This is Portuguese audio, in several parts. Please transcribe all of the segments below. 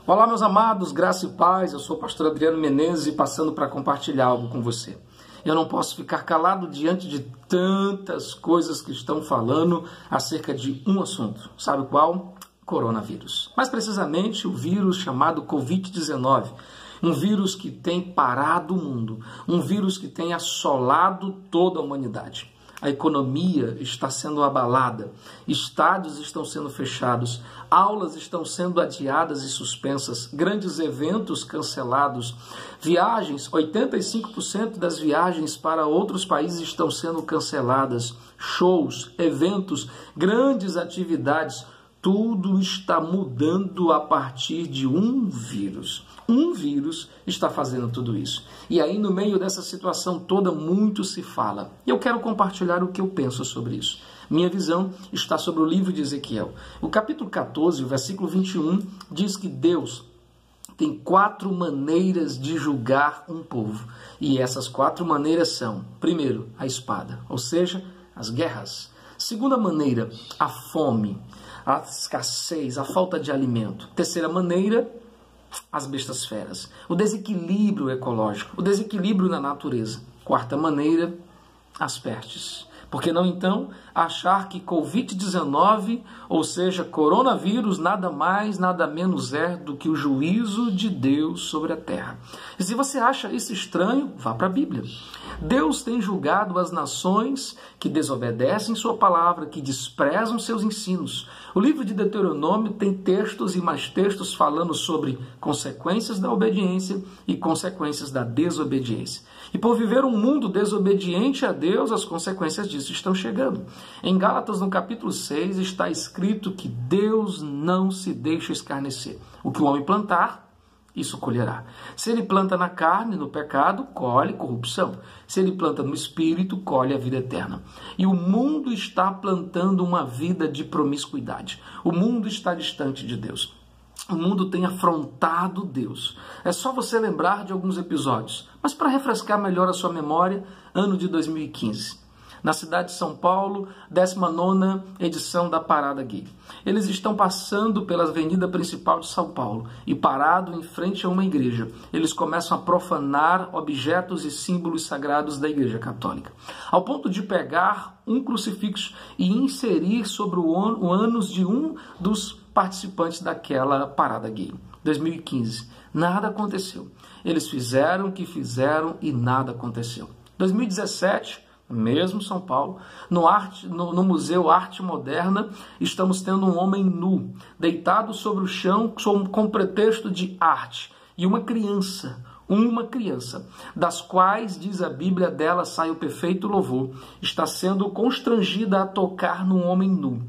Olá, meus amados, graça e paz. Eu sou o pastor Adriano Menezes e passando para compartilhar algo com você. Eu não posso ficar calado diante de tantas coisas que estão falando acerca de um assunto. Sabe qual? Coronavírus. Mais precisamente, o vírus chamado Covid-19. Um vírus que tem parado o mundo. Um vírus que tem assolado toda a humanidade. A economia está sendo abalada, estádios estão sendo fechados, aulas estão sendo adiadas e suspensas, grandes eventos cancelados, viagens, 85% das viagens para outros países estão sendo canceladas, shows, eventos, grandes atividades, tudo está mudando a partir de um vírus. Um vírus está fazendo tudo isso. E aí, no meio dessa situação toda, muito se fala. E eu quero compartilhar o que eu penso sobre isso. Minha visão está sobre o livro de Ezequiel. O capítulo 14, o versículo 21, diz que Deus tem 4 maneiras de julgar um povo. E essas 4 maneiras são, primeiro, a espada, ou seja, as guerras. Segunda maneira, a fome, a escassez, a falta de alimento. Terceira maneira, as bestas feras, o desequilíbrio ecológico, o desequilíbrio na natureza. Quarta maneira, as pestes. Por que não então achar que Covid-19, ou seja, coronavírus, nada mais, nada menos é do que o juízo de Deus sobre a terra? E se você acha isso estranho, vá para a Bíblia. Deus tem julgado as nações que desobedecem sua palavra, que desprezam seus ensinos. O livro de Deuteronômio tem textos e mais textos falando sobre consequências da obediência e consequências da desobediência. E por viver um mundo desobediente a Deus, as consequências disso estão chegando. Em Gálatas, no capítulo 6, está escrito que Deus não se deixa escarnecer. O que o homem plantar, isso colherá. Se ele planta na carne, no pecado, colhe corrupção. Se ele planta no espírito, colhe a vida eterna. E o mundo está plantando uma vida de promiscuidade. O mundo está distante de Deus. O mundo tem afrontado Deus. É só você lembrar de alguns episódios. Mas para refrescar melhor a sua memória, ano de 2015. Na cidade de São Paulo, 19ª edição da Parada Gay. Eles estão passando pela avenida principal de São Paulo e parado em frente a uma igreja. Eles começam a profanar objetos e símbolos sagrados da Igreja Católica, ao ponto de pegar um crucifixo e inserir sobre o ânus de um dos participantes daquela Parada Gay. 2015. Nada aconteceu. Eles fizeram o que fizeram e nada aconteceu. 2017... mesmo São Paulo, no Museu Arte Moderna, estamos tendo um homem nu, deitado sobre o chão com pretexto de arte. E uma criança, das quais, diz a Bíblia, dela sai o perfeito louvor, está sendo constrangida a tocar num homem nu.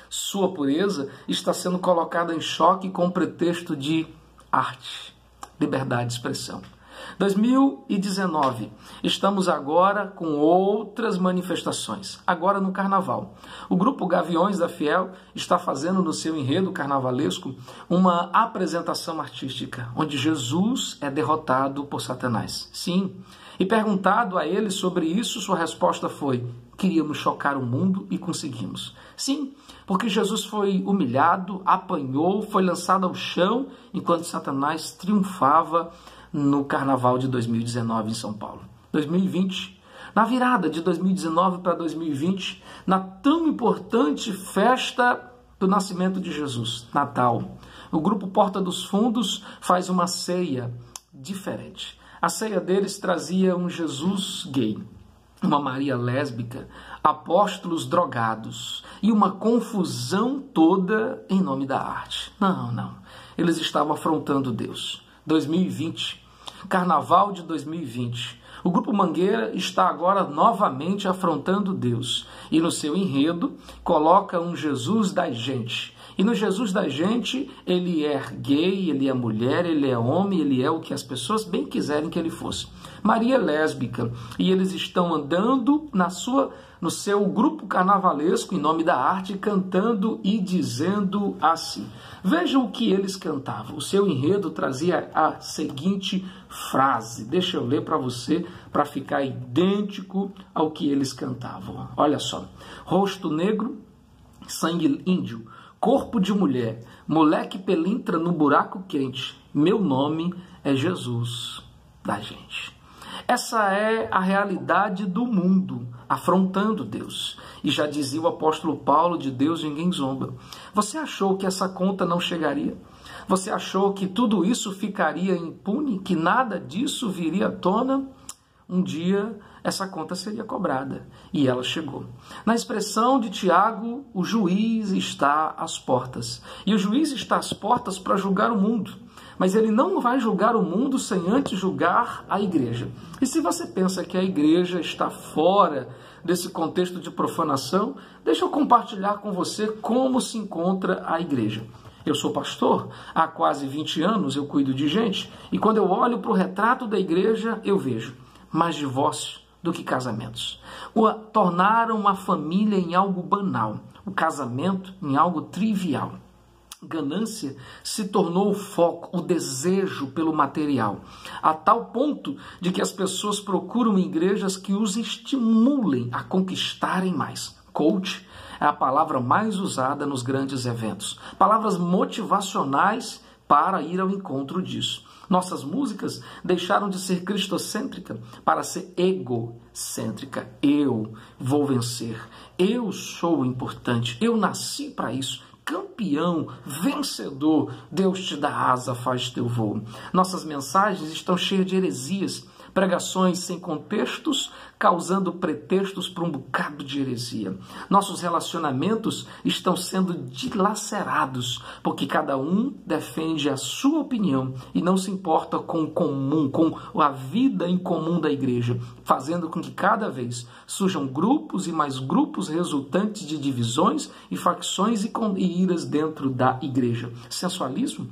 Sua pureza está sendo colocada em choque com pretexto de arte, liberdade de expressão. 2019, estamos agora com outras manifestações, agora no Carnaval. O grupo Gaviões da Fiel está fazendo no seu enredo carnavalesco uma apresentação artística, onde Jesus é derrotado por Satanás. Sim, e perguntado a ele sobre isso, sua resposta foi: queríamos chocar o mundo e conseguimos. Sim, porque Jesus foi humilhado, apanhou, foi lançado ao chão, enquanto Satanás triunfava no Carnaval de 2019 em São Paulo. 2020, na virada de 2019 para 2020, na tão importante festa do nascimento de Jesus, Natal, o grupo Porta dos Fundos faz uma ceia diferente. A ceia deles trazia um Jesus gay, uma Maria lésbica, apóstolos drogados e uma confusão toda em nome da arte. Não. Eles estavam afrontando Deus. 2020, Carnaval de 2020. O Grupo Mangueira está agora novamente afrontando Deus. E no seu enredo coloca um Jesus da gente. E no Jesus da gente, ele é gay, ele é mulher, ele é homem, ele é o que as pessoas bem quiserem que ele fosse. Maria é lésbica. E eles estão andando no seu grupo carnavalesco, em nome da arte, cantando e dizendo assim. Veja o que eles cantavam. O seu enredo trazia a seguinte frase. Deixa eu ler para você, para ficar idêntico ao que eles cantavam. Olha só. Rosto negro, sangue índio, corpo de mulher, moleque pelintra no buraco quente, meu nome é Jesus da gente. Essa é a realidade do mundo, afrontando Deus. E já dizia o apóstolo Paulo, de Deus ninguém zomba. Você achou que essa conta não chegaria? Você achou que tudo isso ficaria impune? Que nada disso viria à tona? Um dia essa conta seria cobrada. E ela chegou. Na expressão de Tiago, o juiz está às portas. E o juiz está às portas para julgar o mundo. Mas ele não vai julgar o mundo sem antes julgar a igreja. E se você pensa que a igreja está fora desse contexto de profanação, deixa eu compartilhar com você como se encontra a igreja. Eu sou pastor, há quase 20 anos eu cuido de gente, e quando eu olho para o retrato da igreja, eu vejo mais divórcio do que casamentos. Tornaram a família em algo banal, o casamento em algo trivial. Ganância se tornou o foco, o desejo pelo material, a tal ponto de que as pessoas procuram igrejas que os estimulem a conquistarem mais. Coach é a palavra mais usada nos grandes eventos. Palavras motivacionais para ir ao encontro disso. Nossas músicas deixaram de ser cristocêntrica para ser egocêntrica. Eu vou vencer. Eu sou importante. Eu nasci para isso. Campeão, vencedor, Deus te dá asa, faz teu voo. Nossas mensagens estão cheias de heresias, pregações sem contextos, causando pretextos para um bocado de heresia. Nossos relacionamentos estão sendo dilacerados, porque cada um defende a sua opinião e não se importa com o comum, com a vida em comum da igreja, fazendo com que cada vez surjam grupos e mais grupos resultantes de divisões e facções e iras dentro da igreja. Sensualismo?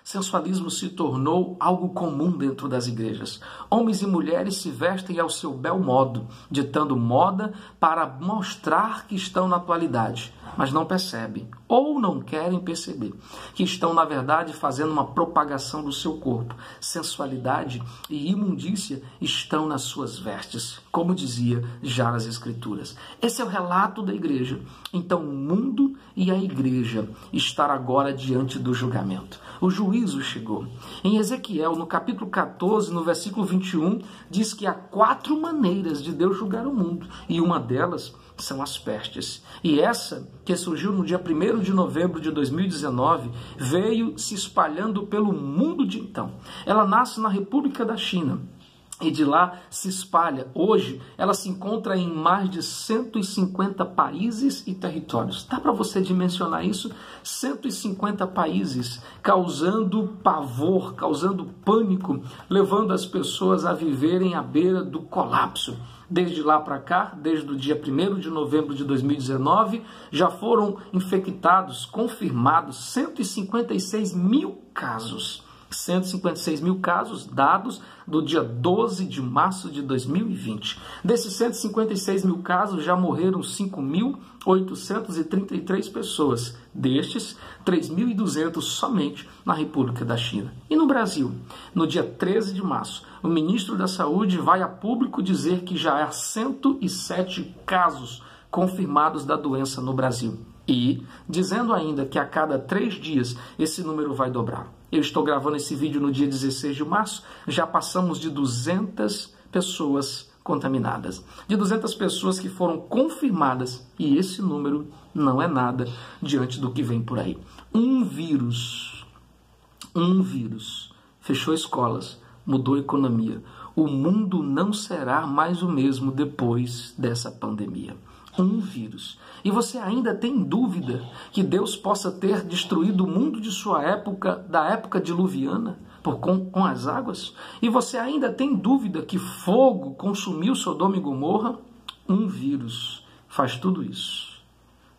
Sensualismo se tornou algo comum dentro das igrejas. Homens e mulheres se vestem ao seu bel modo, ditando moda para mostrar que estão na atualidade, mas não percebem, ou não querem perceber, que estão, na verdade, fazendo uma propagação do seu corpo. Sensualidade e imundícia estão nas suas vestes, como dizia já as Escrituras. Esse é o relato da igreja. Então, o mundo e a igreja estar agora diante do julgamento. O juízo chegou. Em Ezequiel, no capítulo 14, no versículo 21, diz que há 4 maneiras de Deus julgar o mundo, e uma delas são as pestes. E essa, que surgiu no dia 1º de novembro de 2019, veio se espalhando pelo mundo de então. Ela nasce na República da China. E de lá se espalha. Hoje, ela se encontra em mais de 150 países e territórios. Dá para você dimensionar isso? 150 países, causando pavor, causando pânico, levando as pessoas a viverem à beira do colapso. Desde lá para cá, desde o dia 1º de novembro de 2019, já foram infectados, confirmados, 156 mil casos. 156 mil casos dados do dia 12 de março de 2020. Desses 156 mil casos, já morreram 5.833 pessoas. Destes, 3.200 somente na República da China. E no Brasil, no dia 13 de março, o ministro da Saúde vai a público dizer que já há 107 casos confirmados da doença no Brasil. E dizendo ainda que a cada 3 dias esse número vai dobrar. Eu estou gravando esse vídeo no dia 16 de março, já passamos de 200 pessoas contaminadas. De 200 pessoas que foram confirmadas, e esse número não é nada diante do que vem por aí. Um vírus fechou escolas, mudou a economia. O mundo não será mais o mesmo depois dessa pandemia. Um vírus. E você ainda tem dúvida que Deus possa ter destruído o mundo de sua época, da época diluviana, com as águas? E você ainda tem dúvida que fogo consumiu Sodoma e Gomorra? Um vírus faz tudo isso.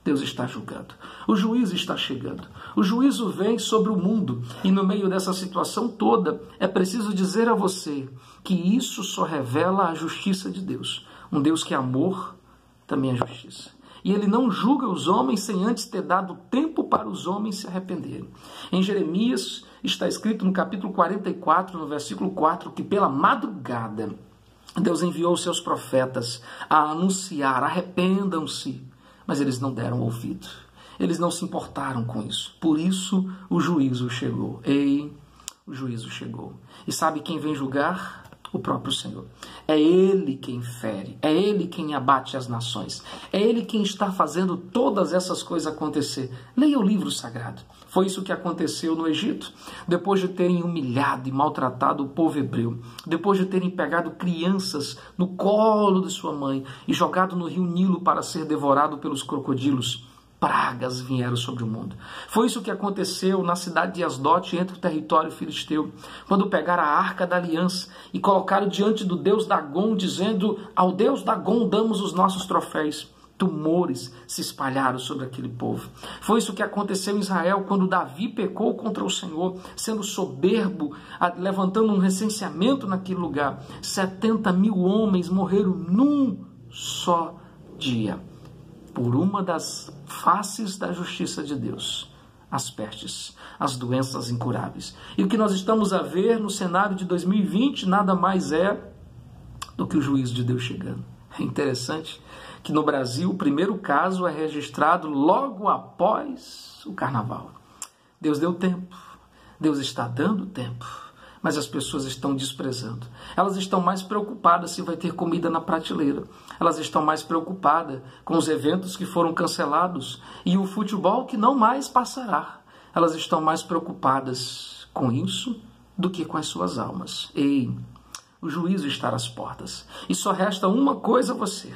Deus está julgando. O juízo está chegando. O juízo vem sobre o mundo. E no meio dessa situação toda, é preciso dizer a você que isso só revela a justiça de Deus. Um Deus que é amor, também é justiça. E ele não julga os homens sem antes ter dado tempo para os homens se arrependerem. Em Jeremias está escrito no capítulo 44, no versículo 4, que pela madrugada Deus enviou os seus profetas a anunciar: arrependam-se. Mas eles não deram ouvido. Eles não se importaram com isso. Por isso o juízo chegou. Ei, o juízo chegou. E sabe quem vem julgar? O próprio Senhor. É Ele quem fere, é Ele quem abate as nações, é Ele quem está fazendo todas essas coisas acontecer. Leia o livro sagrado. Foi isso que aconteceu no Egito. Depois de terem humilhado e maltratado o povo hebreu, depois de terem pegado crianças no colo de sua mãe e jogado no rio Nilo para ser devorado pelos crocodilos, pragas vieram sobre o mundo. Foi isso que aconteceu na cidade de Asdote, entre o território filisteu, quando pegaram a arca da aliança e colocaram diante do deus Dagom, dizendo: ao deus Dagom damos os nossos troféus. Tumores se espalharam sobre aquele povo. Foi isso que aconteceu em Israel, quando Davi pecou contra o Senhor, sendo soberbo, levantando um recenseamento naquele lugar. 70 mil homens morreram num só dia, por uma das faces da justiça de Deus, as pestes, as doenças incuráveis. E o que nós estamos a ver no cenário de 2020 nada mais é do que o juízo de Deus chegando. É interessante que no Brasil o primeiro caso é registrado logo após o carnaval. Deus deu tempo, Deus está dando tempo, mas as pessoas estão desprezando. Elas estão mais preocupadas se vai ter comida na prateleira. Elas estão mais preocupadas com os eventos que foram cancelados e o futebol que não mais passará. Elas estão mais preocupadas com isso do que com as suas almas. Ei, o juízo está às portas. E só resta uma coisa a você: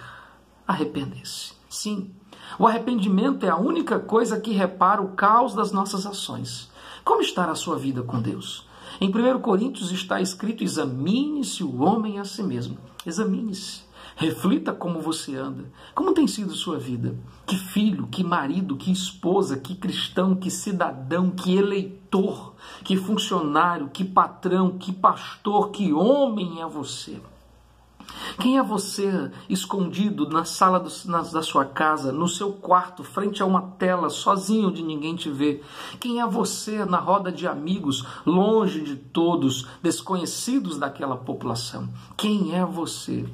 arrepender-se. Sim, o arrependimento é a única coisa que repara o caos das nossas ações. Como está a sua vida com Deus? Em 1 Coríntios está escrito: examine-se o homem a si mesmo. Examine-se. Reflita como você anda. Como tem sido sua vida? Que filho, que marido, que esposa, que cristão, que cidadão, que eleitor, que funcionário, que patrão, que pastor, que homem é você? Quem é você escondido na sala da sua casa, no seu quarto, frente a uma tela, sozinho onde ninguém te vê? Quem é você na roda de amigos, longe de todos, desconhecidos daquela população? Quem é você?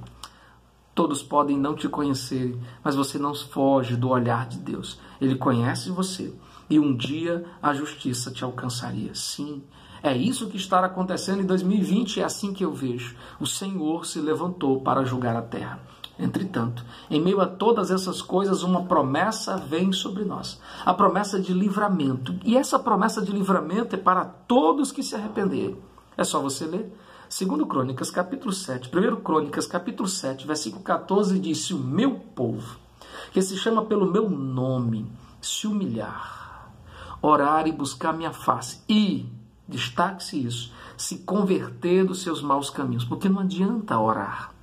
Todos podem não te conhecer, mas você não foge do olhar de Deus. Ele conhece você e um dia a justiça te alcançaria. Sim, é isso que está acontecendo em 2020, é assim que eu vejo. O Senhor se levantou para julgar a terra. Entretanto, em meio a todas essas coisas, uma promessa vem sobre nós. A promessa de livramento. E essa promessa de livramento é para todos que se arrependerem. É só você ler. 2 Crônicas, capítulo 7. 1 Crônicas, capítulo 7, versículo 14, diz: se o meu povo, que se chama pelo meu nome, se humilhar, orar e buscar minha face e, destaque-se isso, se converter dos seus maus caminhos. Porque não adianta orar,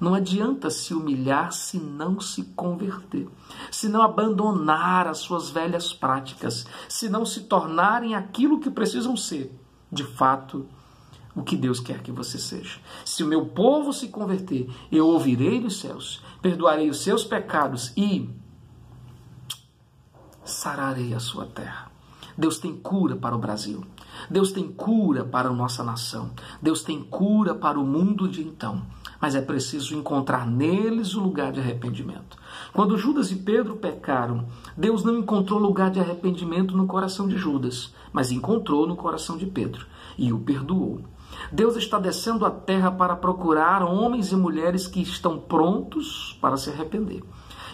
não adianta se humilhar se não se converter, se não abandonar as suas velhas práticas, se não se tornarem aquilo que precisam ser, de fato, o que Deus quer que você seja. Se o meu povo se converter, eu ouvirei dos céus, perdoarei os seus pecados e sararei a sua terra. Deus tem cura para o Brasil. Deus tem cura para a nossa nação. Deus tem cura para o mundo de então. Mas é preciso encontrar neles o lugar de arrependimento. Quando Judas e Pedro pecaram, Deus não encontrou lugar de arrependimento no coração de Judas, mas encontrou no coração de Pedro e o perdoou. Deus está descendo à terra para procurar homens e mulheres que estão prontos para se arrepender.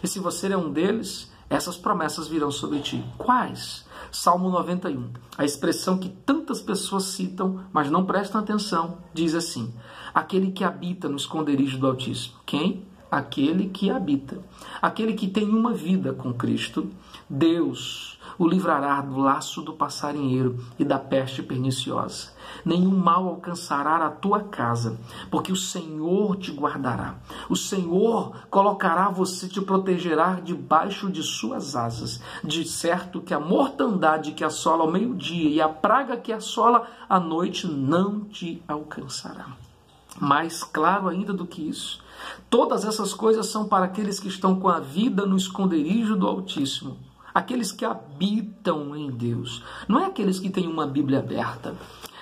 E se você é um deles, essas promessas virão sobre ti. Quais? Salmo 91. A expressão que tantas pessoas citam, mas não prestam atenção, diz assim: aquele que habita no esconderijo do Altíssimo. Quem? Aquele que habita. Aquele que tem uma vida com Cristo. Deus o livrará do laço do passarinheiro e da peste perniciosa. Nenhum mal alcançará a tua casa, porque o Senhor te guardará. O Senhor colocará você, te protegerá debaixo de suas asas. De certo que a mortandade que assola ao meio-dia e a praga que assola à noite não te alcançará. Mais claro ainda do que isso, todas essas coisas são para aqueles que estão com a vida no esconderijo do Altíssimo. Aqueles que habitam em Deus. Não é aqueles que têm uma Bíblia aberta.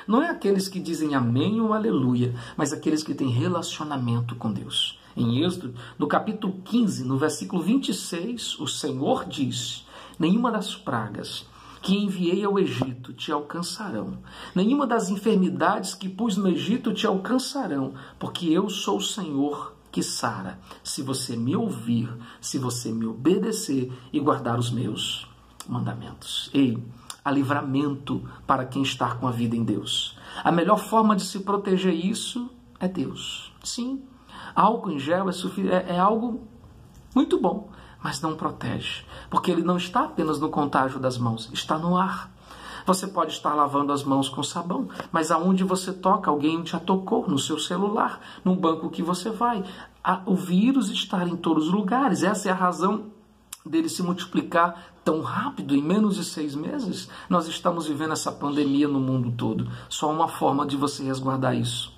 Não é aqueles que dizem amém ou aleluia, mas aqueles que têm relacionamento com Deus. Em Êxodo, no capítulo 15, no versículo 26, o Senhor diz: nenhuma das pragas que enviei ao Egito te alcançarão, nenhuma das enfermidades que pus no Egito te alcançarão, porque eu sou o Senhor que sara, se você me ouvir, se você me obedecer e guardar os meus mandamentos. Ei, há livramento para quem está com a vida em Deus. A melhor forma de se proteger isso é Deus. Sim, álcool em gel é algo muito bom, mas não protege, porque ele não está apenas no contágio das mãos, está no ar. Você pode estar lavando as mãos com sabão, mas aonde você toca, alguém já tocou, no seu celular, num banco que você vai. O vírus está em todos os lugares. Essa é a razão dele se multiplicar tão rápido. Em menos de 6 meses, nós estamos vivendo essa pandemia no mundo todo. Só uma forma de você resguardar isso: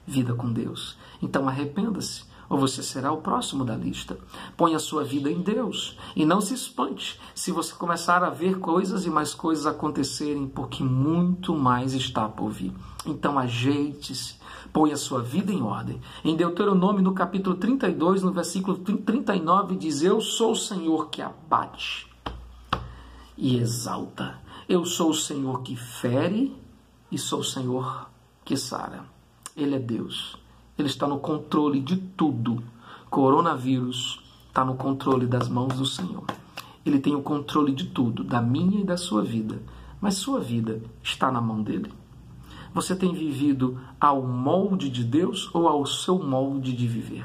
vida com Deus. Então arrependa-se, ou você será o próximo da lista. Põe a sua vida em Deus e não se espante se você começar a ver coisas e mais coisas acontecerem, porque muito mais está por vir. Então ajeite-se, põe a sua vida em ordem. Em Deuteronômio, no capítulo 32, no versículo 39, diz: eu sou o Senhor que abate e exalta. Eu sou o Senhor que fere e sou o Senhor que sara. Ele é Deus. Ele está no controle de tudo. Coronavírus está no controle das mãos do Senhor. Ele tem o controle de tudo, da minha e da sua vida. Mas sua vida está na mão dele. Você tem vivido ao molde de Deus ou ao seu molde de viver?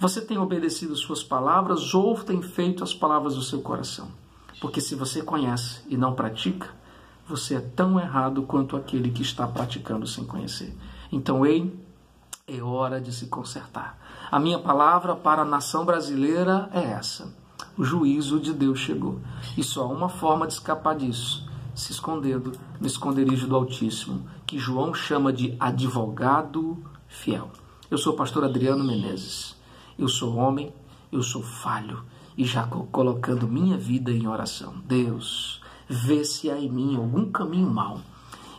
Você tem obedecido suas palavras ou tem feito as palavras do seu coração? Porque se você conhece e não pratica, você é tão errado quanto aquele que está praticando sem conhecer. Então, é hora de se consertar. A minha palavra para a nação brasileira é essa: o juízo de Deus chegou. E só há uma forma de escapar disso: se escondendo no esconderijo do Altíssimo, que João chama de advogado fiel. Eu sou o pastor Adriano Menezes. Eu sou homem, eu sou falho, e já colocando minha vida em oração. Deus, vê se há em mim algum caminho mau.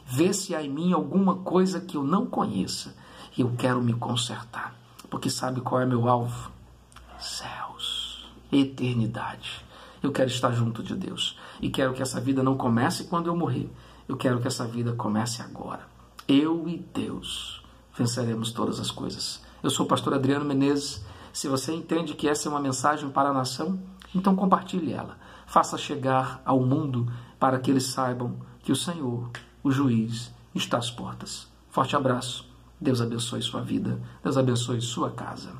Vê se há em mim alguma coisa que eu não conheça. E eu quero me consertar, porque sabe qual é meu alvo? Céus, eternidade. Eu quero estar junto de Deus. E quero que essa vida não comece quando eu morrer. Eu quero que essa vida comece agora. Eu e Deus venceremos todas as coisas. Eu sou o pastor Adriano Menezes. Se você entende que essa é uma mensagem para a nação, então compartilhe ela. Faça chegar ao mundo para que eles saibam que o Senhor, o juiz, está às portas. Forte abraço. Deus abençoe sua vida. Deus abençoe sua casa.